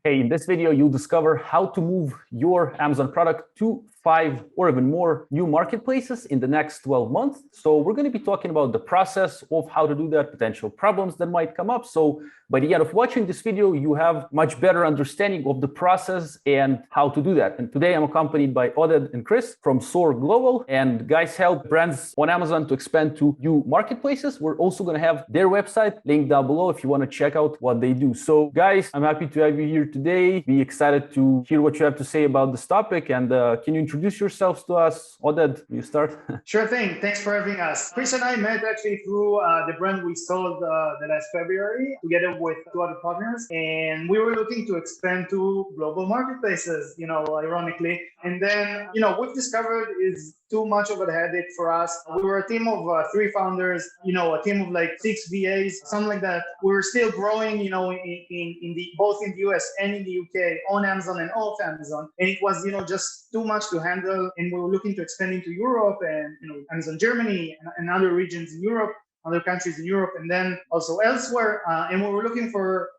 Hey, in this video, you'll discover how to move your Amazon product to 5 or even more new marketplaces in the next 12 months. So we're going to be talking about the process of how to do that, potential problems that might come up. So by the end of watching this video, you have much better understanding of the process and how to do that. And today I'm accompanied by Oded and Chris from Soar.Global, and guys help brands on Amazon to expand to new marketplaces. We're also going to have their website linked down below if you want to check out what they do. So guys, I'm happy to have you here today. Be excited to hear what you have to say about this topic. And can you introduce yourselves to us? Oded, you start. Sure thing. Thanks for having us. Chris and I met actually through the brand we sold the last February together with two other partners. And we were looking to expand to global marketplaces, ironically. And then, we've discovered is too much of a headache for us. We were a team of 3 founders, a team of like 6 VAs, something like that. We were still growing, both in the US and in the UK on Amazon and off Amazon. And it was, just too much to handle. And we were looking to expand into Europe and, Amazon Germany and other regions in Europe, other countries in Europe, and then also elsewhere. And we were looking for,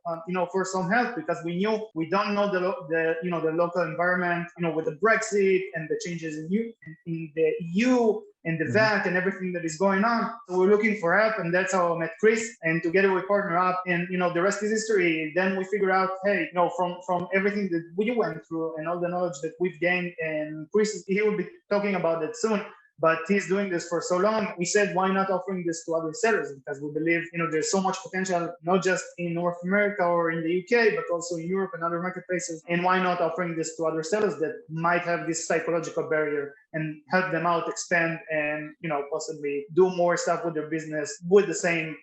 for some help because we knew we don't know the local environment, with the Brexit and the changes in the EU and the VAT and everything that is going on. So we're looking for help, and that's how I met Chris. And together we partner up, and the rest is history. Then we figure out, hey, from everything that we went through and all the knowledge that we've gained, and Chris, he will be talking about that soon. But he's doing this for so long. We said, why not offering this to other sellers? Because we believe, there's so much potential, not just in North America or in the UK, but also in Europe and other marketplaces. And why not offering this to other sellers that might have this psychological barrier and help them out, expand, and, possibly do more stuff with their business with the same,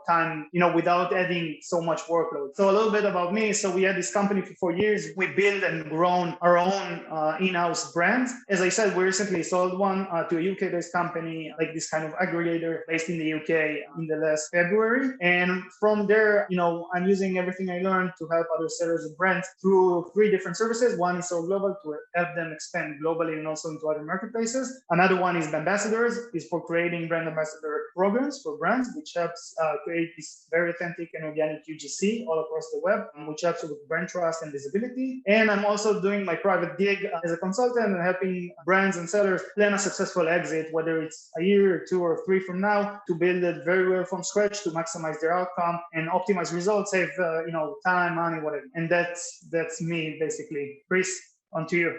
time, without adding so much workload. So a little bit about me. So we had this company for 4 years. We built and grown our own in-house brands. As I said, we recently sold one to a UK-based company, like this kind of aggregator based in the UK in the last February. And from there, I'm using everything I learned to help other sellers and brands through 3 different services. One is Soar.Global to help them expand globally and also into other marketplaces. Another one is Ambassadors, is for creating brand ambassador programs for brands, which helps create this very authentic and organic UGC all across the web, which helps with brand trust and visibility. And I'm also doing my private gig as a consultant and helping brands and sellers plan a successful exit, whether it's a year or 2 or 3 from now, to build it very well from scratch to maximize their outcome and optimize results, save time, money, whatever. And that's me basically. Chris, on to you.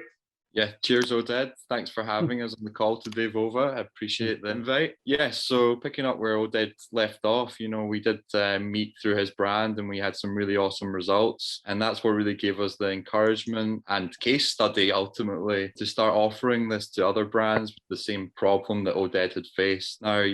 Yeah, cheers, Oded. Thanks for having us on the call today, Vova. I appreciate the invite. Yeah, so picking up where Oded left off, we did meet through his brand and we had some really awesome results. And that's what really gave us the encouragement and case study, ultimately, to start offering this to other brands with the same problem that Oded had faced. Now,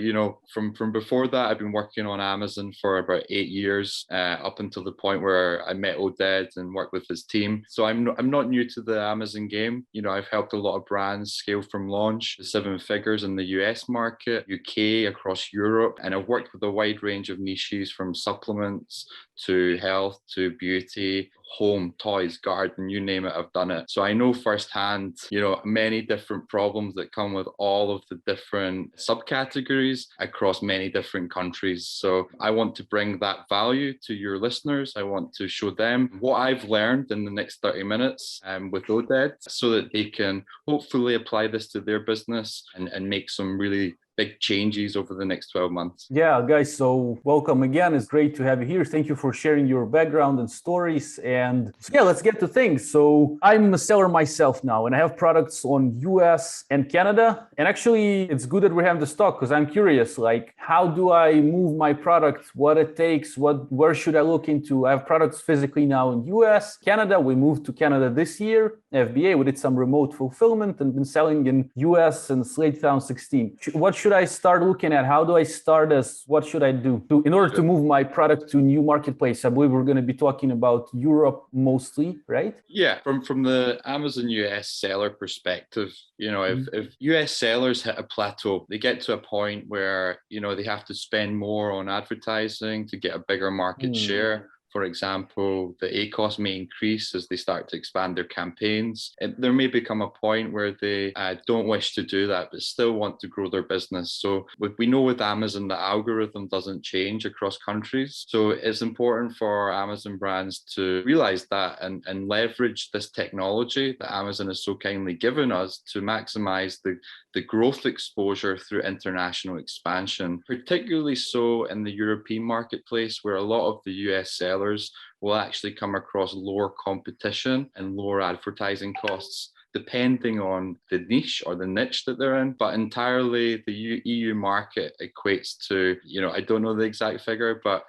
from before that, I've been working on Amazon for about 8 years, up until the point where I met Oded and worked with his team. So I'm not new to the Amazon game. I've helped a lot of brands scale from launch to 7 figures in the US market, UK, across Europe, and I've worked with a wide range of niches from supplements to health to beauty, home, toys, garden, you name it, I've done it. So I know firsthand, many different problems that come with all of the different subcategories across many different countries. So I want to bring that value to your listeners. I want to show them what I've learned in the next 30 minutes with Oded so that they can hopefully apply this to their business and make some really big changes over the next 12 months. Yeah, guys, so welcome again. It's great to have you here. Thank you for sharing your background and stories. And yeah, let's get to things. So I'm a seller myself now, and I have products on US and Canada. And actually, it's good that we have this talk because I'm curious, like, how do I move my product, what it takes, where should I look into? I have products physically now in US, Canada. We moved to Canada this year. FBA, we did some remote fulfillment and been selling in US since late 2016. What should I start looking at? How do I start this? What should I do in order to move my product to new marketplace? I believe we're going to be talking about Europe mostly, right? Yeah, from the Amazon US seller perspective, if US sellers hit a plateau, they get to a point where, they have to spend more on advertising to get a bigger market share. For example, the ACOS may increase as they start to expand their campaigns. And there may become a point where they don't wish to do that, but still want to grow their business. So we know with Amazon, the algorithm doesn't change across countries. So it's important for Amazon brands to realize that and leverage this technology that Amazon has so kindly given us to maximize the growth exposure through international expansion, particularly so in the European marketplace, where a lot of the US sellers will actually come across lower competition and lower advertising costs, depending on the niche or the niche that they're in. But entirely the EU market equates to, I don't know the exact figure, but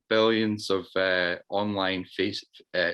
billions of online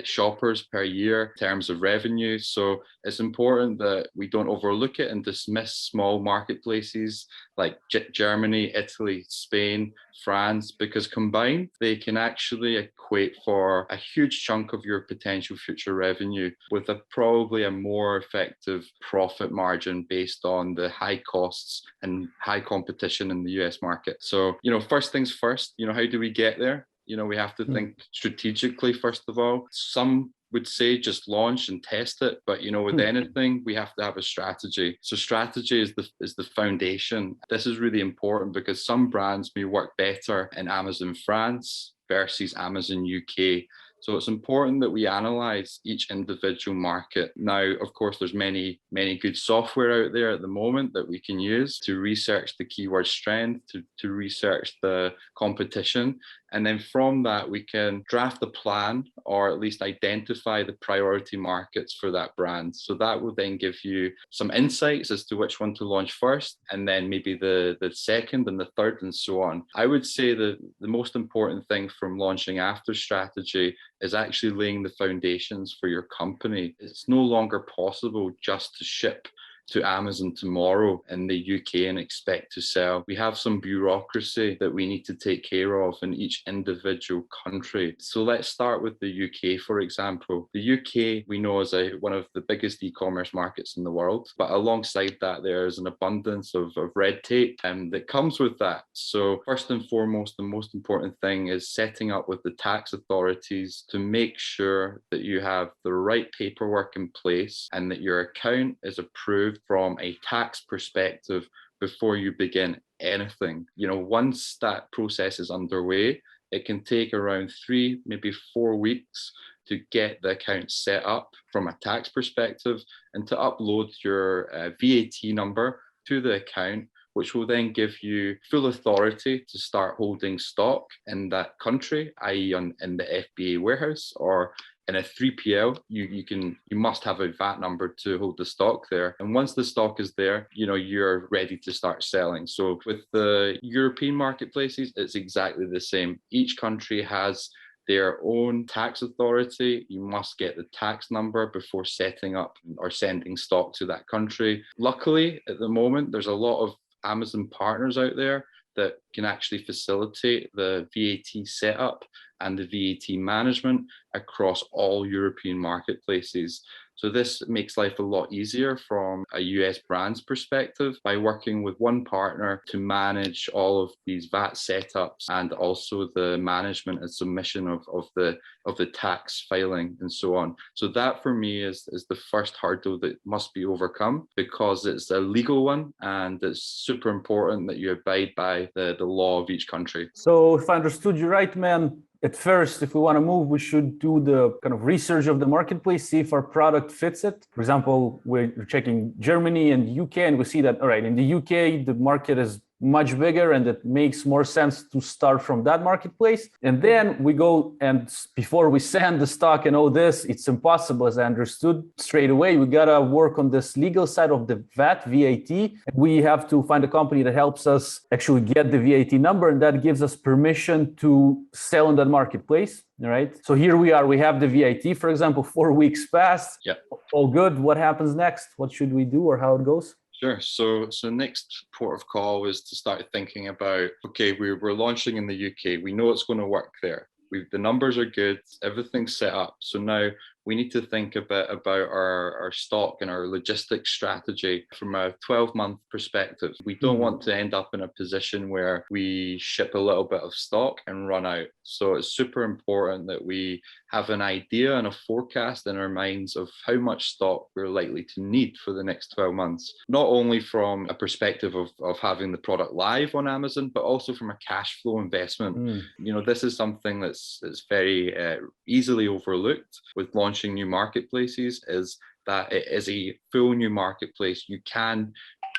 shoppers per year in terms of revenue. So it's important that we don't overlook it and dismiss small marketplaces like Germany, Italy, Spain, France, because combined, they can actually equate for a huge chunk of your potential future revenue with probably a more effective profit margin based on the high costs and high competition in the US market. So, first things first, how do we get there? We have to think strategically, first of all. Some would say just launch and test it, but with anything we have to have a strategy. So strategy is the foundation. This is really important because some brands may work better in Amazon France versus Amazon UK. So it's important that we analyze each individual market. Now, of course, there's many good software out there at the moment that we can use to research the keyword strength, to research the competition. And then from that, we can draft a plan or at least identify the priority markets for that brand. So that will then give you some insights as to which one to launch first, and then maybe the second and the third and so on. I would say the most important thing from launching after strategy is actually laying the foundations for your company. It's no longer possible just to ship to Amazon tomorrow in the UK and expect to sell. We have some bureaucracy that we need to take care of in each individual country. So let's start with the UK, for example. The UK we know is one of the biggest e-commerce markets in the world, but alongside that, there's an abundance of red tape that comes with that. So first and foremost, the most important thing is setting up with the tax authorities to make sure that you have the right paperwork in place and that your account is approved from a tax perspective before you begin anything. Once that process is underway, it can take around 3, maybe 4 weeks to get the account set up from a tax perspective and to upload your VAT number to the account, which will then give you full authority to start holding stock in that country, i.e. in the FBA warehouse, or in a 3PL, you must have a VAT number to hold the stock there. And once the stock is there, you're ready to start selling. So with the European marketplaces, it's exactly the same. Each country has their own tax authority. You must get the tax number before setting up or sending stock to that country. Luckily, at the moment, there's a lot of Amazon partners out there that can actually facilitate the VAT setup and the VAT management across all European marketplaces. So this makes life a lot easier from a US brand's perspective by working with one partner to manage all of these VAT setups and also the management and submission of the tax filing and so on. So that for me is the first hurdle that must be overcome, because it's a legal one and it's super important that you abide by the law of each country. So if I understood you right, man, at first, if we want to move, we should do the kind of research of the marketplace, see if our product fits it. For example, we're checking Germany and UK, and we see that, all right, in the UK, the market is much bigger and it makes more sense to start from that marketplace. And then we go, and before we send the stock and all this, it's impossible, as I understood straight away. We got to work on this legal side of the VAT. We have to find a company that helps us actually get the VAT number, and that gives us permission to sell in that marketplace. All right. So here we are. We have the VAT, for example, 4 weeks passed. Yeah. All good. What happens next? What should we do, or how it goes? Sure. So next port of call is to start thinking about, okay, we're launching in the UK. We know it's going to work there. The numbers are good. Everything's set up. So now we need to think a bit about our stock and our logistics strategy from a 12-month perspective. We don't want to end up in a position where we ship a little bit of stock and run out. So it's super important that we have an idea and a forecast in our minds of how much stock we're likely to need for the next 12 months, not only from a perspective of having the product live on Amazon, but also from a cash flow investment. This is something that's very easily overlooked with launching new marketplaces, is that it is a full new marketplace. You can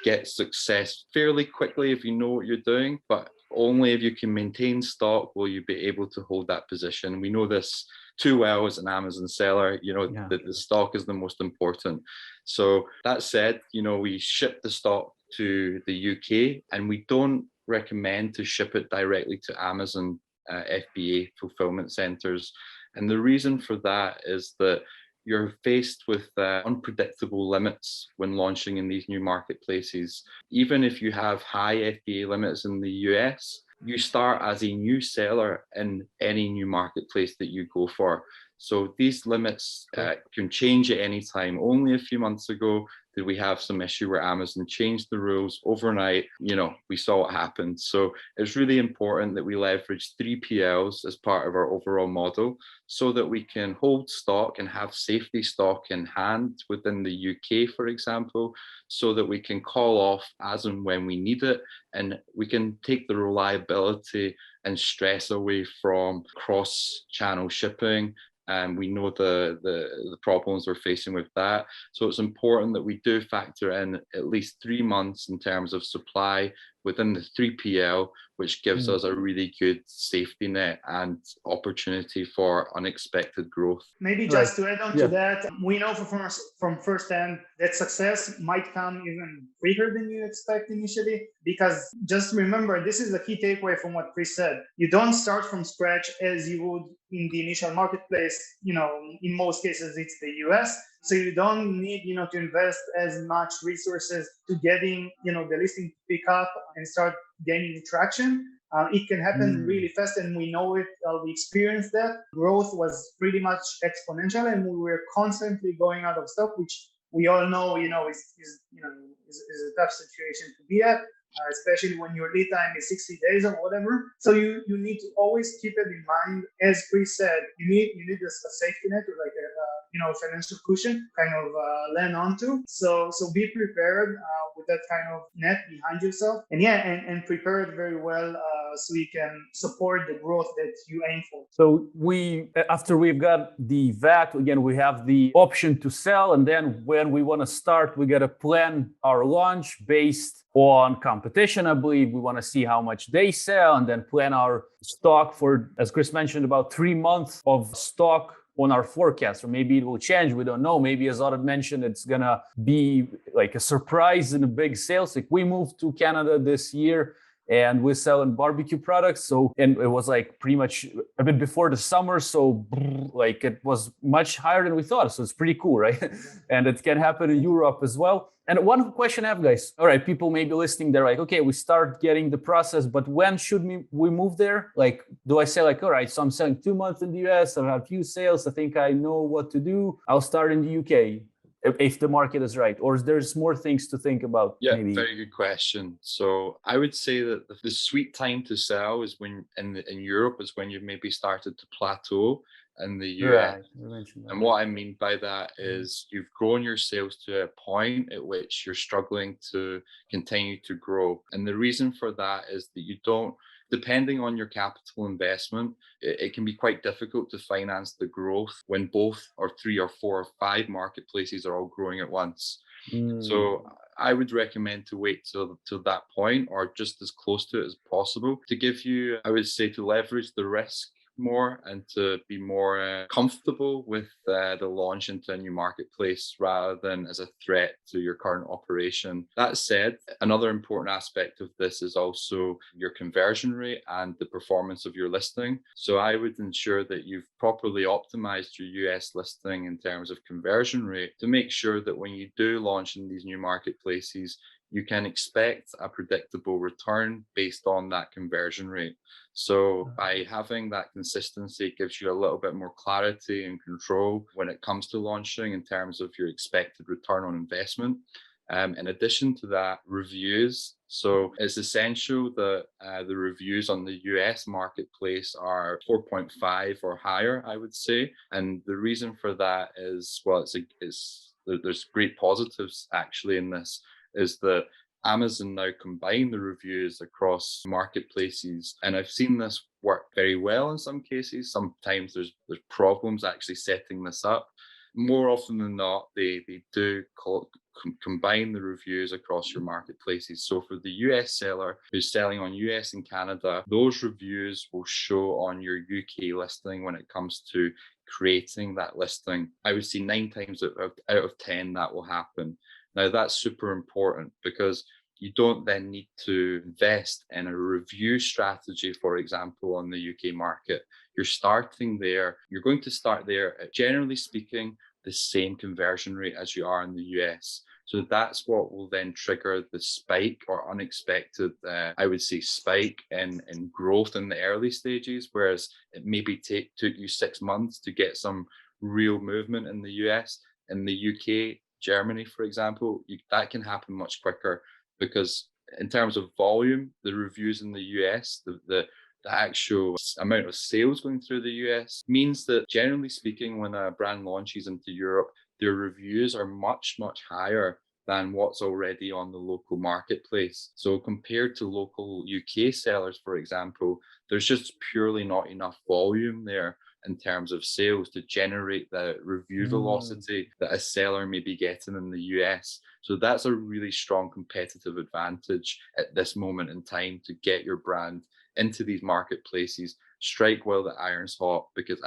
get success fairly quickly if you know what you're doing, but only if you can maintain stock will you be able to hold that position. We know this too well as an Amazon seller, that the stock is the most important. So that said, we ship the stock to the UK, and we don't recommend to ship it directly to Amazon FBA fulfillment centers. And the reason for that is that you're faced with unpredictable limits when launching in these new marketplaces. Even if you have high FBA limits in the US, you start as a new seller in any new marketplace that you go for. So these limits can change at any time. Only a few months ago did we have some issue where Amazon changed the rules overnight. We saw what happened. So it's really important that we leverage 3PLs as part of our overall model so that we can hold stock and have safety stock in hand within the UK, for example, so that we can call off as and when we need it, and we can take the reliability and stress away from cross-channel shipping. And we know the problems we're facing with that. So it's important that we do factor in at least 3 months in terms of supply within the 3PL, which gives us a really good safety net and opportunity for unexpected growth. Maybe just to add on to that, we know from firsthand that success might come even quicker than you expect initially, because just remember, this is a key takeaway from what Chris said. You don't start from scratch as you would in the initial marketplace. In most cases, it's the US. So you don't need, to invest as much resources to getting, the listing to pick up and start gaining traction. It can happen really fast, and we know it. We experienced that. Growth was pretty much exponential, and we were constantly going out of stock, which we all know, is a tough situation to be at. Especially when your lead time is 60 days or whatever. So you need to always keep it in mind. As Chris said, you need a safety net, or like a financial cushion kind of land onto. So be prepared with that kind of net behind yourself, and prepare it very well so you can support the growth that you aim for. So after we've got the VAT, again, we have the option to sell, and then when we want to start, we got to plan our launch based on competition. I believe we want to see how much they sell, and then plan our stock for, as Chris mentioned, about 3 months of stock on our forecast, or maybe it will change. We don't know. Maybe, as Oded mentioned, it's gonna be like a surprise and a big sales. Like, we moved to Canada this year, and we're selling barbecue products. And it was like pretty much a bit before the summer. So like it was much higher than we thought. So it's pretty cool, right? And it can happen in Europe as well. And one question I have, guys. All right, people may be listening, they're like, okay, we start getting the process, but when should we move there? Like, do I say like, all right, so I'm selling 2 months in the US, I've had a few sales, I think I know what to do, I'll start in the UK. If the market is right, or there's more things to think about? Yeah, maybe? Very good question. So I would say that the sweet time to sell is when in Europe is when you've maybe started to plateau in the US. Right. And what I mean by that is you've grown your sales to a point at which you're struggling to continue to grow. And the reason for that is that you don't, depending on your capital investment, it can be quite difficult to finance the growth when both or 3 or 4 or 5 marketplaces are all growing at once. So I would recommend to wait till that point, or just as close to it as possible, to give you, I would say, to leverage the risk more and to be more comfortable with the launch into a new marketplace rather than as a threat to your current operation. That said, another important aspect of this is also your conversion rate and the performance of your listing. So I would ensure that you've properly optimized your US listing in terms of conversion rate to make sure that when you do launch in these new marketplaces, you can expect a predictable return based on that conversion rate. So by having that consistency, it gives you a little bit more clarity and control when it comes to launching in terms of your expected return on investment. In addition to that, reviews. So it's essential that the reviews on the US marketplace are 4.5 or higher, I would say. And the reason for that is, well, there's great positives actually in this, is that Amazon now combine the reviews across marketplaces. And I've seen this work very well in some cases. Sometimes there's problems actually setting this up. More often than not, they do combine the reviews across your marketplaces. So for the US seller who's selling on US and Canada, those reviews will show on your UK listing when it comes to creating that listing. I would say 9 times out of 10 that will happen. Now that's super important because you don't then need to invest in a review strategy, for example, on the UK market. You're starting there. You're going to start there at, generally speaking, the same conversion rate as you are in the US. So that's what will then trigger the spike or unexpected, I would say, spike in growth in the early stages, whereas it maybe took you 6 months to get some real movement in the US. In the UK, Germany, for example, that can happen much quicker because in terms of volume, the reviews in the US, the actual amount of sales going through the US means that generally speaking, when a brand launches into Europe, their reviews are much, much higher than what's already on the local marketplace. So compared to local UK sellers, for example, there's just purely not enough volume there in terms of sales to generate the review velocity that a seller may be getting in the US. So that's a really strong competitive advantage at this moment in time to get your brand into these marketplaces, strike while the iron's hot, because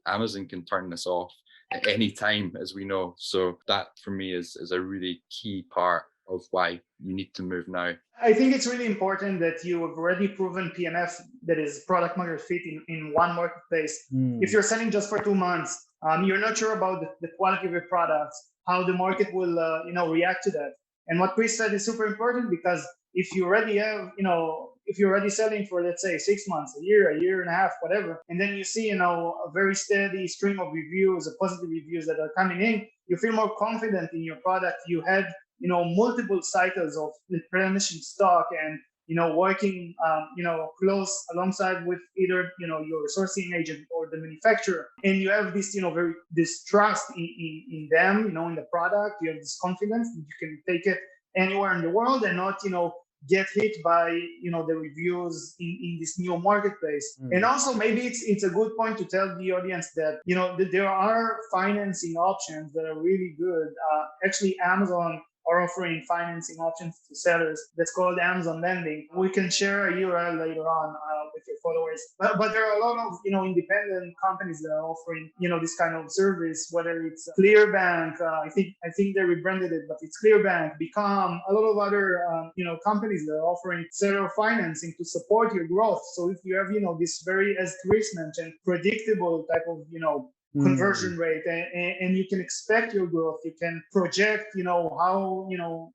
Amazon can turn this off at any time, as we know. So that for me is a really key part of why you need to move now. I think it's really important that you have already proven PMF, that is product market fit, in one marketplace. If you're selling just for 2 months, you're not sure about the quality of your products, how the market will react to that. And what Chris said is super important, because if you already have, if you're already selling for, let's say, 6 months, a year and a half, whatever, and then you see, a very steady stream of reviews, positive reviews that are coming in, you feel more confident in your product. You had, multiple cycles of replenishing stock and, working, close alongside with either, your sourcing agent or the manufacturer. And you have this, this trust in them, in the product. You have this confidence that you can take it anywhere in the world and not, get hit by, the reviews in this new marketplace. And also maybe it's a good point to tell the audience that, that there are financing options that are really good. Actually, Amazon are offering financing options to sellers. That's called Amazon Lending. We can share a URL later on with your followers. But there are a lot of independent companies that are offering this kind of service. Whether it's Clearbank, I think they rebranded it, but it's Clearbank, Become, a lot of other companies that are offering seller financing to support your growth. So if you have this very, as Chris mentioned, predictable type of conversion rate, and you can expect your growth, you can project how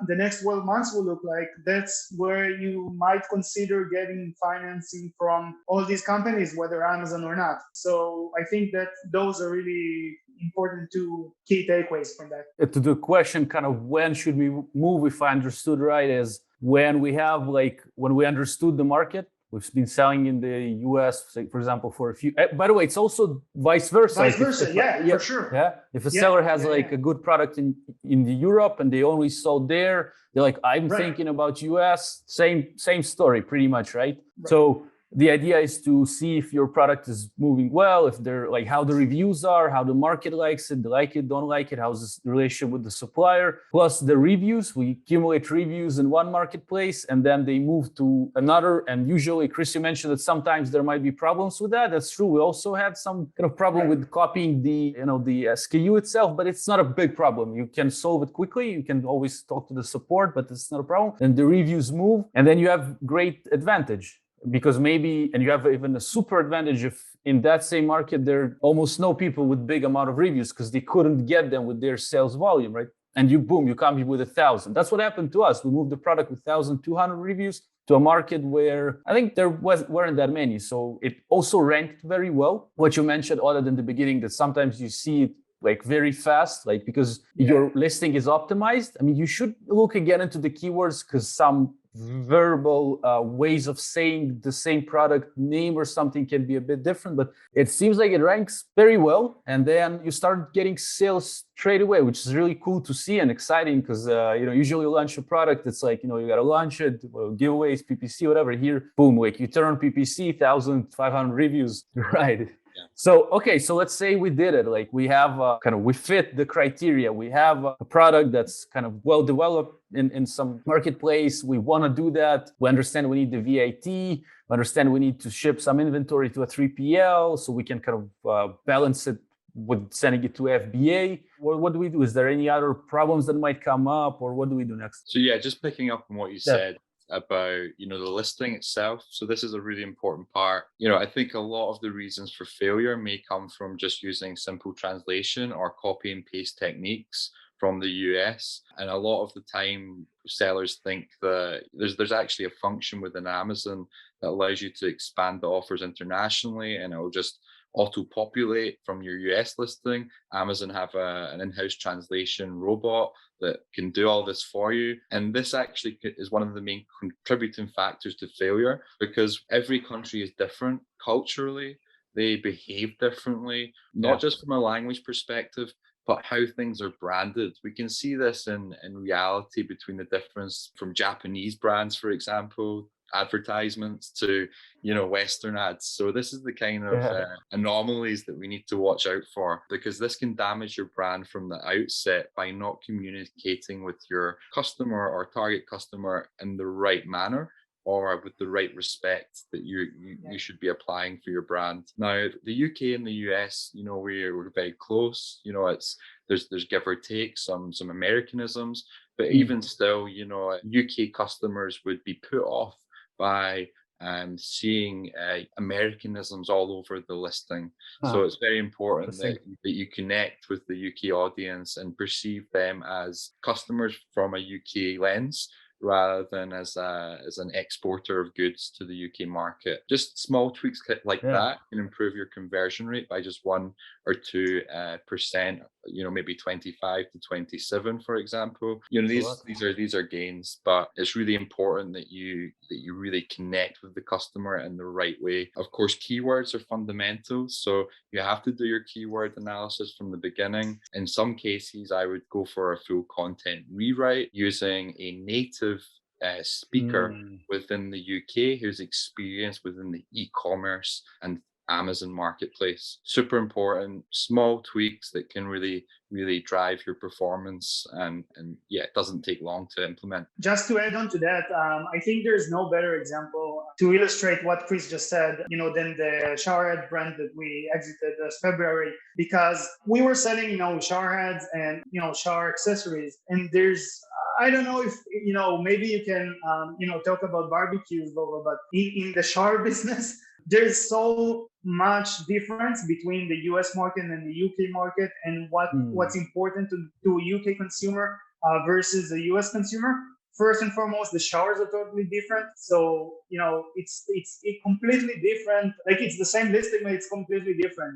the next 12 months will look like, that's where you might consider getting financing from all these companies, whether Amazon or not. So I think that those are really important two key takeaways from that. To the question kind of when should we move, if I understood right, is when we understood the market. We've been selling in the US, say, for example, for a few. By the way, it's also vice versa. Vice versa, for sure. Yeah, if a seller has a good product in the Europe and they only sold there, they're like, I'm thinking about US. Same story, pretty much, right? So the idea is to see if your product is moving well, if they're like how the reviews are, how the market likes it, they like it, don't like it, how's the relationship with the supplier, plus the reviews. We accumulate reviews in one marketplace and then they move to another. And usually, Chris, you mentioned that sometimes there might be problems with that. That's true. We also had some kind of problem with copying the SKU itself, but it's not a big problem. You can solve it quickly. You can always talk to the support, but it's not a problem. And the reviews move, and then you have great advantage. Because and you have even a super advantage if in that same market there are almost no people with big amount of reviews because they couldn't get them with their sales volume, right? and you come here with 1,000. That's what happened to us. We moved the product with 1,200 reviews to a market where I think there weren't that many. So it also ranked very well. What you mentioned, Oded, in the beginning, that sometimes you see it like very fast, like because your listing is optimized. I mean, you should look again into the keywords because some verbal ways of saying the same product name or something can be a bit different, but it seems like it ranks very well. And then you start getting sales straight away, which is really cool to see and exciting because usually you launch a product, it's like, you gotta launch it, giveaways, PPC, whatever. Here, boom, like you turn on PPC, 1,500 reviews, right? So, okay, so let's say we did it. Like we have we fit the criteria. We have a product that's kind of well developed in some marketplace. We want to do that. We understand we need the VAT. We understand we need to ship some inventory to a 3PL so we can kind of balance it with sending it to FBA. What do we do? Is there any other problems that might come up, or what do we do next? So yeah, just picking up on what you said about the listing itself. So this is a really important part. I think a lot of the reasons for failure may come from just using simple translation or copy and paste techniques from the US, and a lot of the time sellers think that there's actually a function within Amazon that allows you to expand the offers internationally, and it will just auto-populate from your US listing. Amazon have an in-house translation robot that can do all this for you. And this actually is one of the main contributing factors to failure, because every country is different culturally. They behave differently, not just from a language perspective, but how things are branded. We can see this in reality between the difference from Japanese brands, for example, advertisements to Western ads. So this is the kind of anomalies that we need to watch out for, because this can damage your brand from the outset by not communicating with your customer or target customer in the right manner, or with the right respect that you should be applying for your brand. Now, the UK and the US, we're very close. There's give or take some Americanisms, but even still, UK customers would be put off by seeing Americanisms all over the listing. So it's very important that you connect with the UK audience and perceive them as customers from a UK lens, rather than as an exporter of goods to the UK market. Just small tweaks like that can improve your conversion rate by just 1 or 2%. Maybe 25 to 27, for example. These are gains, but it's really important that you really connect with the customer in the right way. Of course, keywords are fundamental, so you have to do your keyword analysis from the beginning. In some cases, I would go for a full content rewrite using a native speaker within the UK who's experienced within the e-commerce and Amazon marketplace. Super important, small tweaks that can really drive your performance, and it doesn't take long to implement. Just to add on to that, I think there's no better example to illustrate what Chris just said, than the showerhead brand that we exited this February, because we were selling, showerheads and shower accessories, and there's I don't know if maybe you can talk about barbecues, but in the shower business, there's so much difference between the US market and the UK market, and what's important to a UK consumer versus a US consumer. First and foremost, the showers are totally different. So, it's completely different. Like, it's the same listing, but it's completely different,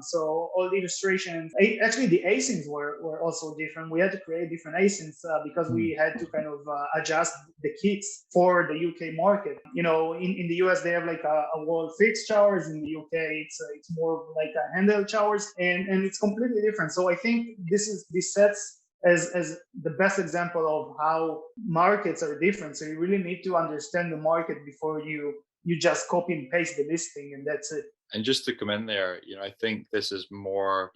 So all the illustrations, actually the asins were also different. We had to create different asins because we had to kind of adjust the kits for the UK market. In the US, they have like a wall fixed showers. In the UK, it's more like a handheld showers, and it's completely different. So I think this sets as the best example of how markets are different. So you really need to understand the market before you just copy and paste the listing, and that's it. And just to come in there, I think this is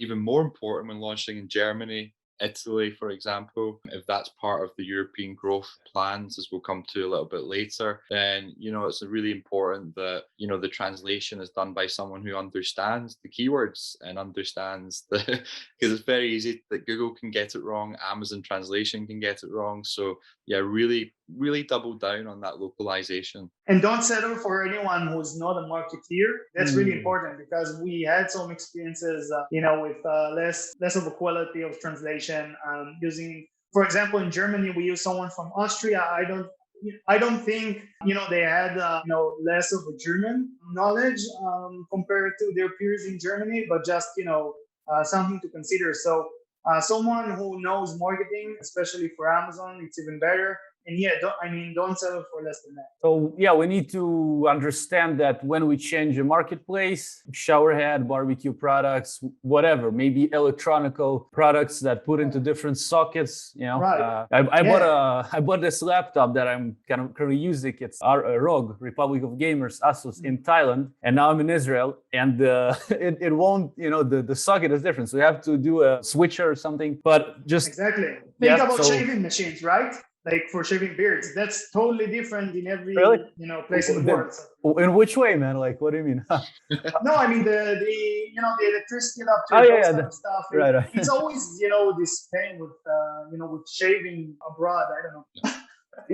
even more important when launching in Germany, Italy, for example. If that's part of the European growth plans, as we'll come to a little bit later, then it's really important that the translation is done by someone who understands the keywords and understands because it's very easy that Google can get it wrong, Amazon translation can get it wrong. So really really double down on that localization. And don't settle for anyone who's not a marketeer. That's really important, because we had some experiences, with less of a quality of translation, using, for example, in Germany, we use someone from Austria. I don't think, they had, less of a German knowledge compared to their peers in Germany, but just, something to consider. So someone who knows marketing, especially for Amazon, it's even better. And yeah, don't settle for less than that. So yeah, we need to understand that when we change a marketplace, showerhead, barbecue products, whatever, maybe electronical products that put into different sockets. Right. I bought this laptop that I'm kind of currently using. It's ROG, Republic of Gamers, Asus in Thailand, and now I'm in Israel, and it won't, the socket is different, so you have to do a switcher or something. But just exactly think about shaving machines, right? Like for shaving beards, that's totally different in every place in the world. In which way, man? Like, what do you mean? No, I mean the electricity adapter, kind of stuff. Right. It's always this pain with with shaving abroad. I don't know.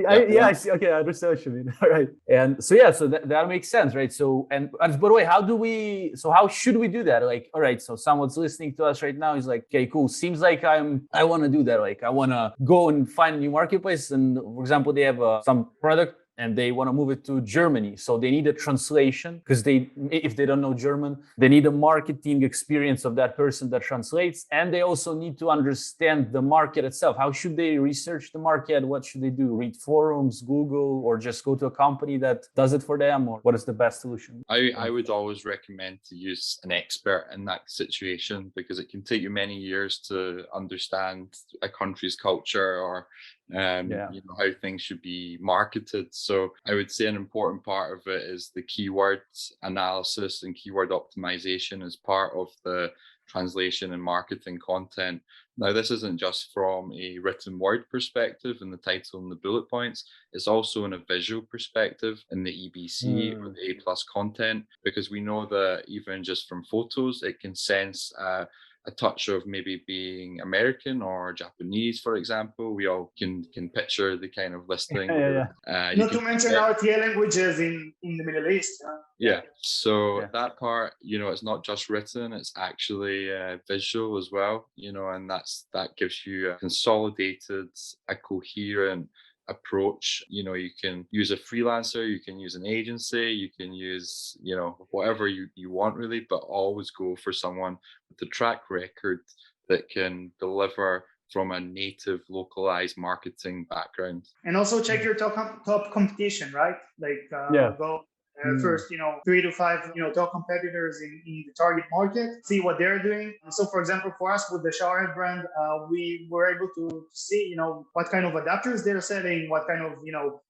I see. Okay, I understand what you mean. All right. And so that makes sense, right? So and by the way, how should we do that? Like, all right, so someone's listening to us right now is like, okay, cool. Seems like I want to do that. Like, I want to go and find a new marketplace. And for example, they have some product and they want to move it to Germany. So they need a translation, because if they don't know German, they need a marketing experience of that person that translates. And they also need to understand the market itself. How should they research the market? What should they do? Read forums, Google, or just go to a company that does it for them? Or what is the best solution? I would always recommend to use an expert in that situation, because it can take you many years to understand a country's culture or how things should be marketed. So I would say an important part of it is the keyword analysis and keyword optimization as part of the translation and marketing content. Now, this isn't just from a written word perspective in the title and the bullet points, it's also in a visual perspective in the EBC or the A+ content, because we know that even just from photos, it can sense a touch of maybe being American or Japanese, for example. We all can picture the kind of listing. Not to mention RTA languages in the Middle East. So that part, it's not just written, it's actually visual as well, and that gives you a consolidated, a coherent approach. You can use a freelancer, you can use an agency, you can use whatever you want really, but always go for someone with a track record that can deliver from a native localized marketing background. And also check your top competition, right? Like go first, 3 to 5, top competitors in the target market, see what they're doing. So for example, for us with the showerhead brand, we were able to see, what kind of adapters they're selling, what kind of,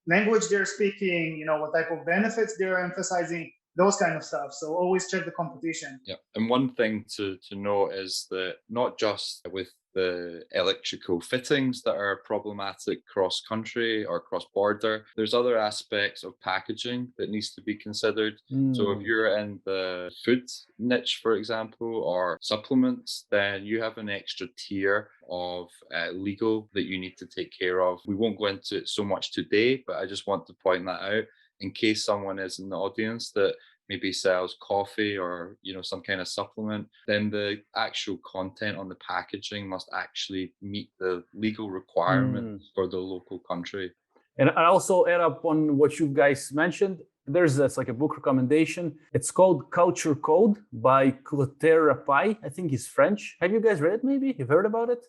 language they're speaking, what type of benefits they're emphasizing, those kind of stuff. So always check the competition. Yeah. And one thing to know is that not just with the electrical fittings that are problematic cross-country or cross-border, there's other aspects of packaging that needs to be considered. So if you're in the food niche, for example, or supplements, then you have an extra tier of legal that you need to take care of. We won't go into it so much today, but I just want to point that out in case someone is in the audience that maybe sells coffee or some kind of supplement. Then the actual content on the packaging must actually meet the legal requirements for the local country. And I also add up on what you guys mentioned. That's like a book recommendation. It's called Culture Code by Clotaire Rapaille. I think he's French. Have you guys read it? Maybe you've heard about it?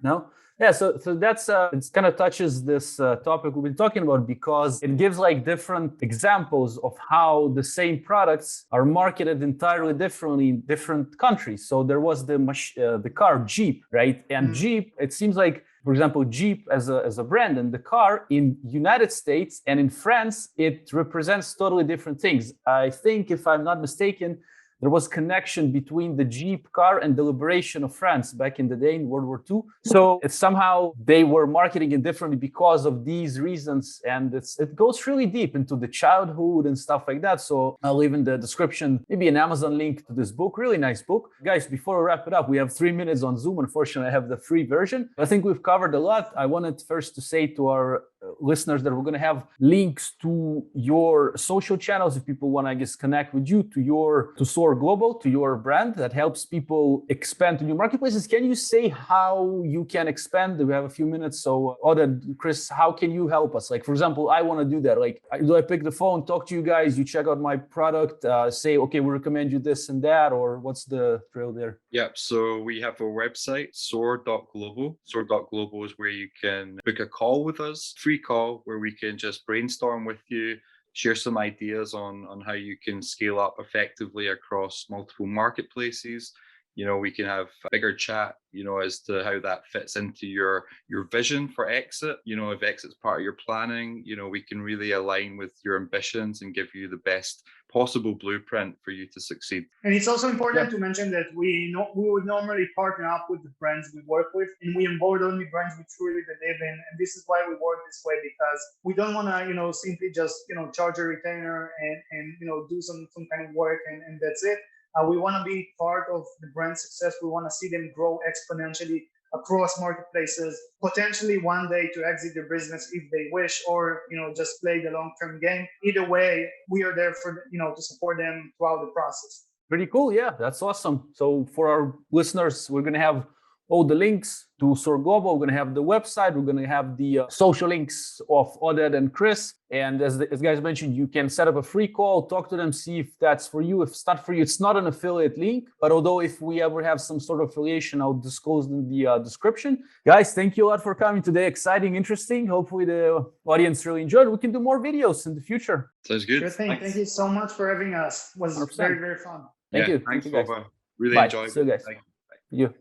No. Yeah, so that's it kind of touches this topic we've been talking about, because it gives like different examples of how the same products are marketed entirely differently in different countries. So there was the car Jeep, right? And Jeep, it seems like, for example, Jeep as a brand and the car in United States and in France, it represents totally different things. I think, if I'm not mistaken, there was connection between the Jeep car and the liberation of France back in the day in World War II. So it's somehow they were marketing it differently because of these reasons. And it goes really deep into the childhood and stuff like that. So I'll leave in the description maybe an Amazon link to this book. Really nice book. Guys, before we wrap it up, we have 3 minutes on Zoom. Unfortunately, I have the free version. I think we've covered a lot. I wanted first to say to our listeners that we're going to have links to your social channels if people want to, I guess, connect with you, to Soar.Global, to your brand that helps people expand to new marketplaces. Can you say how you can expand? We have a few minutes. So Oded, Chris, how can you help us? Like, for example, I want to do that. Like, do I pick the phone, talk to you guys, you check out my product, say, okay, we recommend you this and that, or what's the trail there? Yep. So we have our website, Soar.Global. Soar.Global is where you can book a call with us, free call, where we can just brainstorm with you, share some ideas on how you can scale up effectively across multiple marketplaces. We can have a bigger chat, as to how that fits into your vision for exit. If exit's part of your planning, we can really align with your ambitions and give you the best possible blueprint for you to succeed. And it's also important to mention that we would normally partner up with the brands we work with, and we onboard only brands we truly believe in. And this is why we work this way, because we don't want to, simply just, charge a retainer and do some kind of work and that's it. We want to be part of the brand success. We want to see them grow exponentially across marketplaces, potentially one day to exit their business if they wish, or just play the long-term game. Either way, we are there for to support them throughout the process. Pretty cool. Yeah, that's awesome. So for our listeners, we're going to have all the links to Soar.Global. We're going to have the website. We're going to have the social links of Oded and Chris. And as guys mentioned, you can set up a free call, talk to them, see if that's for you. If it's not for you, it's not an affiliate link. But although if we ever have some sort of affiliation, I'll disclose in the description. Guys, thank you a lot for coming today. Exciting, interesting. Hopefully the audience really enjoyed. We can do more videos in the future. Sounds good. Sure thing. Thank you so much for having us. It was 100%. Very, very fun. Thank you. Thanks, Thank you, guys. Bova. Really Bye. enjoyed it. See you guys. Thank you. You.